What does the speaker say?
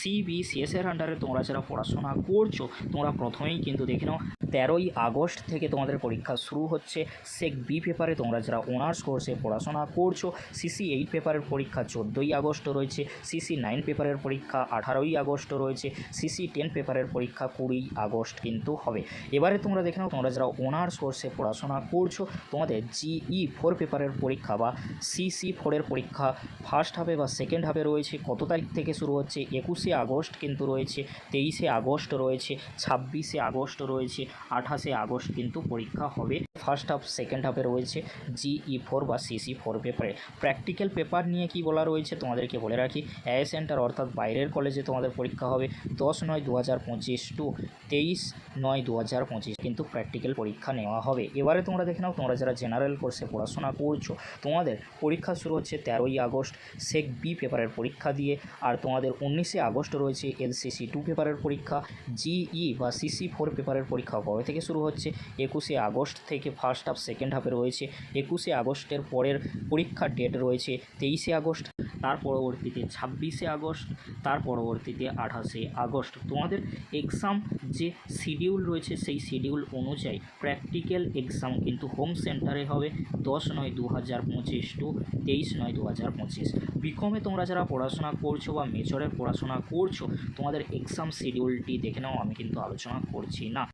CBCS এর আন্ডারে তোমরা যারা পড়াশোনা করছো তোমরা প্রথমেই কিন্তু দেখে নাও 13ই আগস্ট থেকে তোমাদের পরীক্ষা শুরু হচ্ছে। সেক বি পেপারে তোমরা যারা অনার্স কোর্সে পড়াশোনা করছো CC8 পেপারের পরীক্ষা 14ই আগস্ট রয়েছে, CC9 পেপারের পরীক্ষা 18ই আগস্ট রয়েছে, CC10 পেপারের পরীক্ষা 20ই আগস্ট কিন্তু হবে। এবারে তোমরা দেখে নাও তোমরা যারা অনার্স কোর্সে পড়াশোনা করছো তোমাদের GE4 পেপারের পরীক্ষা বা CC4 এর পরীক্ষা ফার্স্ট হাফে বা সেকেন্ড হাফে রয়েছে। কত তারিখ থেকে শুরু হচ্ছে? 21শে আগস্ট কিন্তু রয়েছে, 23শে আগস্ট রয়েছে, 26শে আগস্ট রয়েছে, 28শে আগস্ট কিন্তু পরীক্ষা হবে। ফার্স্ট হাফ সেকেন্ড হাফে রয়েছে GE4 বা CC4 পেপারে। প্র্যাকটিক্যাল পেপার নিয়ে কি বলা রয়েছে তোমাদেরকে বলে রাখি। এআই সেন্টার অর্থাৎ বাইরের কলেজে তোমাদের পরীক্ষা হবে 10/9/2025 টু 23/9/2025 কিন্তু প্র্যাকটিক্যাল পরীক্ষা নেওয়া হবে। এবারে তোমরা দেখে নাও তোমরা যারা জেনারেল কোর্সে পড়াশোনা করছো তোমাদের পরীক্ষা শুরু হচ্ছে 13ই আগস্ট সেক বি পেপারের পরীক্ষা দিয়ে। আর তোমাদের 19শে আগস্ট রয়েছে LCC2 পেপারের পরীক্ষা। GE বা CC4 পেপারের পরীক্ষা কবে থেকে শুরু হচ্ছে? 21শে আগস্ট থেকে ফার্স্ট হাফ সেকেন্ড হাফে রয়েছে। 21শে আগস্টের পরের পরীক্ষার ডেট রয়েছে 23শে আগস্ট, তার পরবর্তীতে 26শে আগস্ট, তার পরবর্তীতে 28শে আগস্ট। তোমাদের এক্সাম যে শিডিউল রয়েছে সেই শিডিউল অনুযায়ী প্র্যাকটিক্যাল এক্সাম কিন্তু হোম সেন্টারে হবে 10/9/2025 টু 23/9/2025। বিকমে তোমরা যারা পড়াশোনা করছো বা মেজরে পড়াশোনা করছো তোমাদের এক্সাম শিডিউলটি দেখে নাও, আমি কিন্তু আলোচনা করছি না।